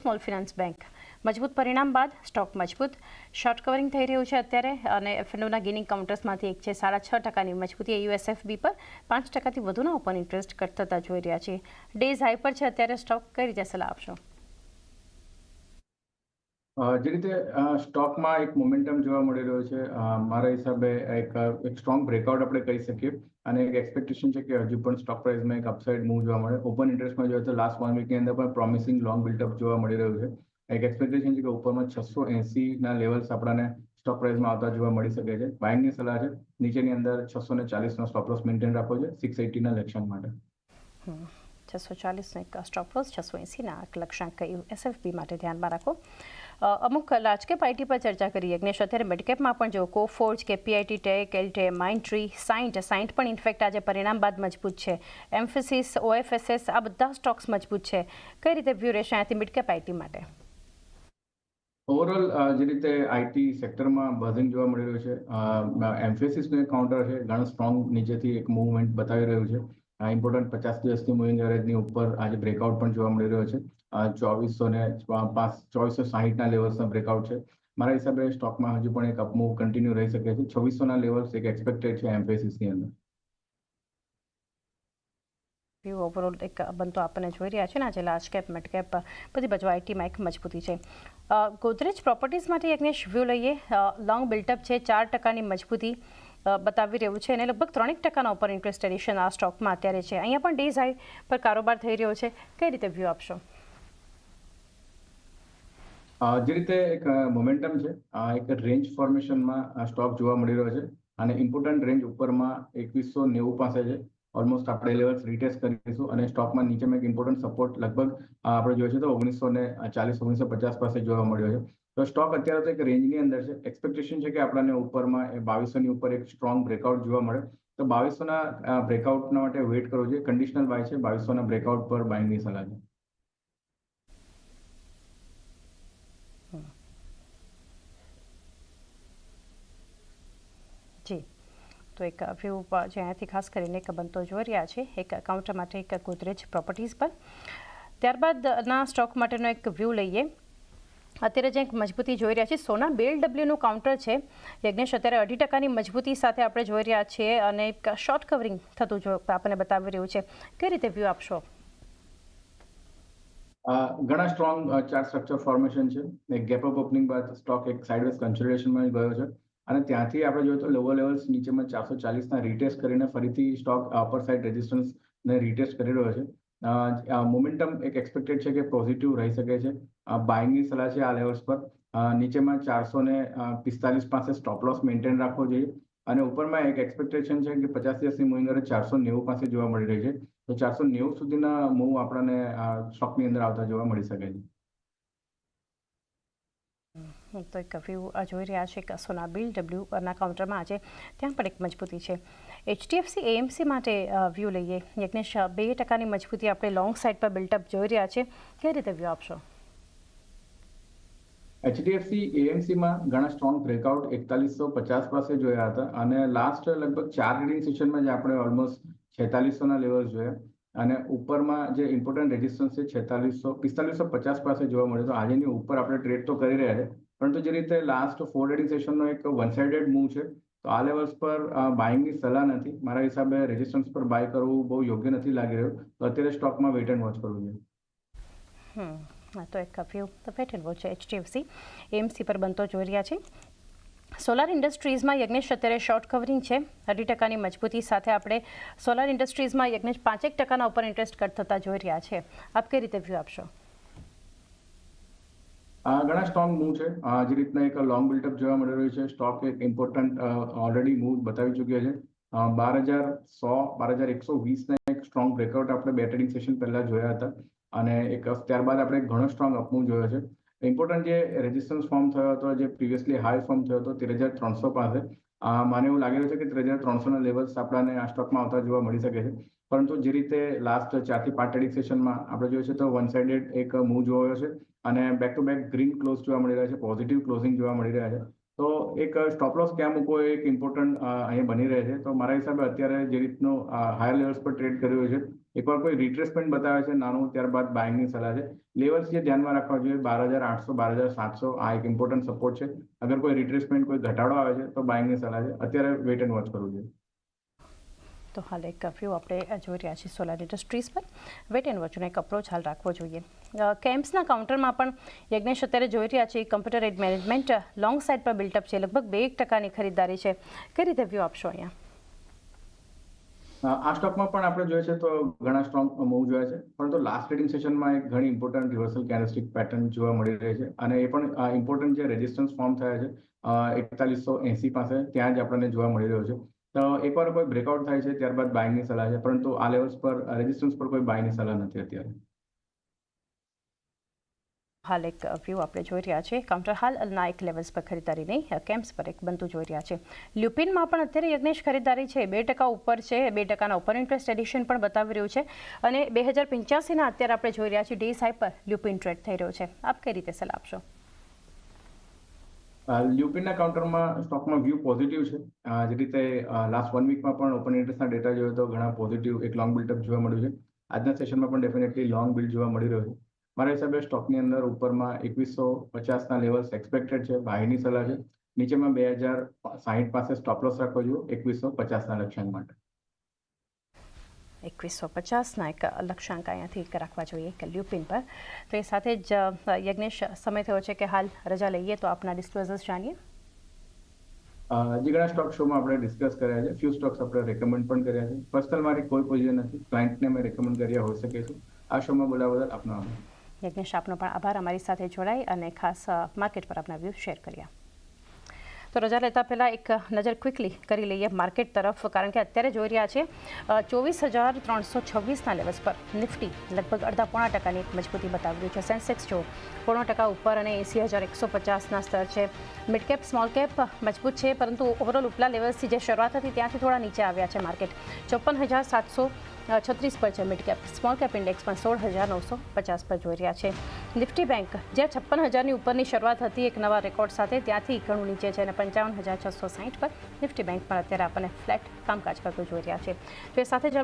Small finance bank મજબૂત પરિણામ બાદ સ્ટોક મજબૂત શોર્ટ કવરિંગ થઈ રહ્યું છે અત્યારે અને એફએનઓના ગેઇનિંગ કાઉન્ટર્સમાંથી એક છે 6.5% મજબૂતી યુએસએફબી પર 5%થી વધુના ઓપન ઇન્ટરેસ્ટ કટ થતા જોઈ રહ્યા છીએ. ડેઝ હાઈ પર છે અત્યારે સ્ટોક, કઈ રીતે સલાહ આપશો? જે રીતે સ્ટોકમાં એક મોમેન્ટમ જોવા મળી રહ્યો છે, મારા હિસાબે એક સ્ટ્રોંગ બ્રેકઆઉટ આપણે કહી શકીએ અને એક એક્સપેક્ટેશન છે કે હજુ પણ સ્ટોક પ્રાઇસમાં એક અપસાઇડ મૂવ જોવા મળે. ઓપન ઇન્ટરેસ્ટમાં જોઈએ તો લાસ્ટ 1 વીકની અંદર પણ પ્રોમિસિંગ લોંગ બિલ્ટઅપ જોવા મળી રહ્યું છે. એક એક્સપેક્ટેશન છે કે ઉપરમાં 680ના લેવલ્સ આપણને સ્ટોક પ્રાઇસમાં આવતા જોવા મળી શકે છે. બાઇંગની સલાહ છે, નીચેની અંદર 640નો સ્ટોપ લોસ મેન્ટેન રાખવો છે 680ના લક્ષ્યાંક માટે. 640નો એક સ્ટોપ લોસ, 680ના લક્ષ્યાંક એસએફબી માટે ધ્યાનમાં રાખો. અમુક લાર્જ કેપ આઈટી પર ચર્ચા કરી યજ્ઞેશ. અત્યારે મિડ કેપમાં પણ જો કોફોર્જ, કેપીઆઈટી ટેક, એલટે, માઇન્ડટ્રી, સાઇન્ટ પણ ઇનફેક્ટ આજે પરિણામ બાદ મજબૂત છે. એમ્ફેસિસ, ઓએફએસએસ આ બધા સ્ટોક્સ મજબૂત છે. કઈ રીતે વ્યૂ રહેશે અહીંયાથી મિડ કેપ આઈટી માટે? ઓવરઓલ જે રીતે આઈટી સેક્ટરમાં બઝિંગ જોવા મળી રહ્યું છે, એમ્ફેસિસનું એક કાઉન્ટર છે, ઘણું સ્ટ્રોંગ નીચેથી એક મૂવમેન્ટ બતાવી રહ્યું છે. ઇમ્પોર્ટન્ટ 50 દિવસની મૂવિંગ એવરેજની ઉપર આજે બ્રેકઆઉટ પણ જોવા મળી રહ્યો છે. 2460ના લેવલ્સના બ્રેકઆઉટ છે. મારા હિસાબે સ્ટોકમાં હજુ પણ એક અપમૂવ કન્ટિન્યુ રહી શકે છે. 2600ના લેવલ્સ એક એક્સપેક્ટેડ છે એમ્ફેસિસની અંદર. વ્યૂ ઓવરઓલ એક બનતો આપણને જોઈ રહ્યા છે ને આજે લાર્જ કેપ, મિડ કેપ બધી બાજુ આઈટીમાં એક મજબૂતી છે. ગોદરેજ પ્રોપર્ટીઝ માટે યજ્ઞેશ વ્યૂ લઈએ. લોંગ બિલ્ટઅપ છે, 4%ની મજબૂતી બતાવી રહ્યું છે અને લગભગ 3% ઉપર ઇન્ટરેસ્ટ એડિશન આ સ્ટોકમાં અત્યારે છે. અહીંયા પણ ડેઝ હાઈ પર કારોબાર થઈ રહ્યો છે. કઈ રીતે વ્યૂ આપશો? જે રીતે એક મોમેન્ટમ છે, એક રેન્જ ફોર્મેશનમાં સ્ટોક જોવા મળી રહ્યો છે અને ઇમ્પોર્ટન્ટ રેન્જ ઉપરમાં 2190 પાસે છે. ઓલમોસ્ટ આપણે લેવલ્સ રીટેસ્ટ કરીશું અને સ્ટોકમાં નીચેમાં એક ઇમ્પોર્ટન્ટ સપોર્ટ લગભગ આપણે જોઈએ છે તો 1940-1950 પાસે જોવા મળ્યો છે. તો સ્ટોક અત્યારે તો એક રેન્જની અંદર છે. એક્સપેક્ટેશન છે કે આપણને ઉપરમાં 2200ની ઉપર એક સ્ટ્રોંગ બ્રેકઆઉટ જોવા મળે. તો 2200ના બ્રેકઆઉટના માટે વેઇટ કરવો જોઈએ. કન્ડિશનલ બાય છે, 2200ના બ્રેકઆઉટ પર બાઇંગની સલાહ છે. જી, તો એક વ્યૂ જે અહીંયાથી ખાસ કરીને એક બનતો જોઈ રહ્યા છે એક કાઉન્ટર માટે એક ગોદરેજ પ્રોપર્ટીઝ પર. ત્યારબાદના સ્ટોક માટેનો એક વ્યૂ લઈએ. અત્યારે જે એક મજબૂતી જોઈ રહ્યા છીએ, સોના BLWનું કાઉન્ટર છે યજ્ઞેશ. અત્યારે 2.5%ની મજબૂતી સાથે આપણે જોઈ રહ્યા છીએ અને એક શોર્ટ કવરિંગ થતું જો આપણને બતાવી રહ્યું છે. કઈ રીતે વ્યૂ આપશો? ઘણા સ્ટ્રોંગ ચાર્ટ સ્ટ્રક્ચર ફોર્મેશન છે. એક ગેપ અપ ઓપનિંગ બાદ સ્ટોક એક સાઇડવેઝ કન્સોલિડેશનમાં ગયો છે અને ત્યાંથી આપણે જોઈએ તો લોઅર લેવલ્સ નીચેમાં 440ના રીટેસ્ટ કરીને ફરીથી સ્ટોક અપર સાઇડ રેઝિસ્ટન્સને રીટેસ્ટ કરી રહ્યો છે. મોમેન્ટમ એક એક્સપેક્ટેડ છે કે પોઝિટિવ રહી શકે છે. બાઇંગની સલાહ છે આ લેવલ્સ પર. નીચેમાં 445 પાસે સ્ટોપ લોસ મેન્ટેન રાખવો જોઈએ અને ઉપરમાં એક એક્સપેક્ટેશન છે કે 50 દિવસની મૂવિંગ એવરેજ 490 પાસે જોવા મળી રહી છે. તો 490 સુધીના મૂવ આપણને સ્ટોકની અંદર આવતા જોવા મળી શકે છે. તો એક વ્યૂ જોઈ રહ્યા છે કે સોના BLWના કાઉન્ટરમાં આજે ત્યાં પણ એક મજબૂતી છે. HDFC AMC માટે વ્યૂ લઈએ યજ્ઞેશ. 2%ની મજબૂતી આપણે લોંગ સાઇડ પર બિલ્ટઅપ જોઈ રહ્યા છે. કઈ રીતે વ્યૂ આપશો? HDFC AMCમાં ઘણા સ્ટ્રોંગ બ્રેકઆઉટ 4150 પાસે જોયા હતા અને લાસ્ટ લગભગ 4 ટ્રેડિંગ સેશનમાં જ આપણે ઓલમોસ્ટ 4600ના લેવલ્સ જોયા અને ઉપરમાં જે ઇમ્પોર્ટન્ટ રેઝિસ્ટન્સ છે 4550 પાસે જોવા મળે. તો આજેની ઉપર આપણે ટ્રેડ તો કરી રહ્યા છે, પરંતુ જે રીતે લાસ્ટ 4 ટ્રેડિંગ સેશનનો એક વન સાઇડેડ મૂવ છે તો આ લેવલ્સ પર બાઇંગની સલાહ નથી. મારા હિસાબે રેઝિસ્ટન્સ પર બાય કરવું બહુ યોગ્ય નથી લાગી રહ્યું. તો અત્યારે સ્ટોકમાં વેઇટ એન્ડ વોચ કરવું જોઈએ. તો એક view weight and watch HDFC AMC પર બનતો જોઈ રહ્યા છે. સોલાર ઇન્ડસ્ટ્રીઝમાં યજ્ઞેશ અત્યારે શોર્ટ કવરિંગ છે. 2.5%ની મજબૂતી સાથે આપણે સોલાર ઇન્ડસ્ટ્રીઝમાં યજ્ઞેશ 5% ઉપર ઇન્ટરેસ્ટ કટ થતા જોઈ રહ્યા છે. આપ કઈ રીતે વ્યૂ આપશો? ઘણા સ્ટ્રોંગ મૂવ છે. જે રીતના એક લોંગ બિલ્ટઅપ જોવા મળી રહ્યું છે. સ્ટોક એક ઇમ્પોર્ટન્ટ ઓલરેડી મૂવ બતાવી ચૂક્યો છે. 12120ના એક સ્ટ્રોંગ બ્રેકઆઉટ આપણે 2 ટ્રેડિંગ સેશન પહેલા જોયા હતા અને એક ત્યારબાદ આપણે ઘણો સ્ટ્રોંગ અપમૂવ જોયો છે. ઇમ્પોર્ટન્ટ જે રેઝિસ્ટન્સ ફોર્મ થયો હતો, જે પ્રીવિયસલી હાઈ ફોર્મ થયો હતો 13300 પાસે, મને એવું લાગી રહ્યું છે કે 13300ના લેવલ્સ આપણને આ સ્ટોકમાં આવતા જોવા મળી શકે છે. પરંતુ જે રીતે લાસ્ટ 4 થી 5 ટ્રેડિંગ સેશનમાં આપણે જોઈએ છે તો વન સાઇડેડ એક મૂવ જોયો છે અને back to back green close જોવા મળી રહ્યા છે, પોઝિટિવ ક્લોઝિંગ જોવા મળી રહ્યા છે. તો એક સ્ટોપ લોસ ક્યાં મૂકવો એ એક ઇમ્પોર્ટન્ટ અહીંયા બની રહે છે. તો મારા હિસાબે અત્યારે જે રીતનું હાયર લેવલ્સ પર ટ્રેડ કરી રહ્યું છે એકવાર કોઈ રિટ્રેસમેન્ટ બતાવે છે નાનું, ત્યારબાદ બાઇંગની સલાહ છે. લેવલ્સ જે ધ્યાનમાં રાખવા જોઈએ 12,800 12,700 આ એક ઇમ્પોર્ટન્ટ સપોર્ટ છે. અગર કોઈ રિટ્રેસમેન્ટ, કોઈ ઘટાડો આવે છે તો બાઇંગની સલાહ છે. અત્યારે વેટ એન્ડ વોચ કરવું જોઈએ. તો હાલ એક વ્યૂ આપણે જોઈ રહ્યા છીએ સોલાર ઇન્ડસ્ટ્રીઝ પર. વેટ એન્ડ વોચનો એક અપ્રોચ હાલ રાખવો જોઈએ. કેમ્પ્સના કાઉન્ટરમાં પણ યજ્ઞેશ અત્યારે જોઈ રહ્યા છીએ computer ad management long side પર બિલ્ટઅપ છે, લગભગ 2% ખરીદદારી છે. કઈ રીતે વ્યૂ આપશો અહીંયા? આ સ્ટોકમાં પણ આપણે જોઈએ છે તો ઘણા સ્ટ્રોંગ મૂવ જોયા છે, પરંતુ લાસ્ટ ટ્રેડિંગ સેશનમાં એક ઘણી ઇમ્પોર્ટન્ટ રિવર્સલ કેન્ડલસ્ટિક પેટર્ન જોવા મળી રહી છે, અને એ પણ ઇમ્પોર્ટન્ટ જે રેઝિસ્ટન્સ ફોર્મ થયા છે 4180 પાસે, ત્યાં જ આપણને જોવા મળી રહ્યો છે. તો એકવાર કોઈ બ્રેકઆઉટ થાય છે ત્યારબાદ બાયની સલાહ છે, પરંતુ આ લેવલ્સ પર રેઝિસ્ટન્સ પર કોઈ બાયની સલાહ નથી અત્યારે. હાલ એક વ્યૂ આપણે જોઈ રહ્યા છીએ કાઉન્ટર હાલના એક લેવલ્સ પર ખરીદારી નહીં, કેમ્પ્સ પર એક બનતું જોઈ રહ્યા છે. લ્યુપિનમાં પણ અત્યારે યજ્ઞેશ ખરીદારી છે, 2% ઉપર છે, 2% ઉપર ઇન્ટરેસ્ટ એડિશન પણ બતાવી રહ્યું છે, અને 2085ના અત્યારે આપણે જોઈ રહ્યા છીએ ડેઝ હાઈ પર લ્યુપિન ટ્રેડ થઈ રહ્યો છે. આપ કઈ રીતે સલાહ આપશો? લ્યુપિનના કાઉન્ટરમાં સ્ટોકમાં વ્યૂ પોઝિટિવ છે. જે રીતે લાસ્ટ 1 વીકમાં પણ ઓપન ઇન્ટરેસ્ટના ડેટા જોયો તો ઘણા પોઝિટિવ એક લોંગ બિલ્ડઅપ જોવા મળ્યું છે. આજના સેશનમાં પણ ડેફિનેટલી લોંગ બિલ્ડ જોવા મળી રહ્યો છે. મારા હિસાબે સ્ટોકની અંદર ઉપરમાં 2150ના લેવલ્સ એક્સપેક્ટેડ છે, બાયની સલાહ છે. નીચેમાં 2060 પાસે સ્ટોપ લોસ રાખવો જોઈએ 2150ના લક્ષ્યાંક માટે. 2150ના એક લક્ષ્યાંક અહીંયાથી રાખવા જોઈએ કે લ્યુપિન પર. તો એ સાથે જ યજ્ઞેશ, સમય થયો છે કે હાલ રજા લઈએ, તો આપના ડિસ્ક્લોઝર્સ જાણીએ. જે ઘણા સ્ટોક શોમાં આપણે ડિસ્કસ કર્યા છે, ફ્યુ સ્ટોક્સ આપણે રેકમેન્ડ પણ કર્યા છે. પર્સનલ મારી કોઈ પોઝિશન નથી, ક્લાયન્ટને મેં રેકમેન્ડ કર્યા હોઈ શકે છે. આ શોમાં બોલાવવા બદલ આપનો આભાર. યજ્ઞેશ, આપનો પણ આભાર અમારી સાથે જોડાઈ અને ખાસ માર્કેટ પર આપના વ્યૂ શેર કર્યા. તો રજા લેતા પહેલાં એક નજર ક્વિકલી કરી લઈએ માર્કેટ તરફ, કારણ કે અત્યારે જોઈ રહ્યા છે 24,326ના લેવલ્સ પર નિફ્ટી લગભગ 0.5%ની એક મજબૂતી બતાવી રહ્યું છે. સેન્સેક્સ જો 0.5% ઉપર અને 80,150ના સ્તર છે. મિડ કેપ સ્મોલ કેપ મજબૂત છે, પરંતુ ઓવરઓલ ઉપલા લેવલ્સથી જે શરૂઆત હતી ત્યાંથી થોડા નીચે આવ્યા છે. માર્કેટ 54,736 પર છે. Mid cap small cap index પણ 16,950 પર જોઈ રહ્યા છે. નિફ્ટી બેંક જ્યાં 56,000ની ઉપરની શરૂઆત હતી એક નવા રેકોર્ડ સાથે, ત્યાંથી ઘણું નીચે છે અને 55,660 પર નિફ્ટી બેંક પણ અત્યારે આપણને ફ્લેટ કામકાજ કરતું જોઈ રહ્યા છે. તો એ સાથે જ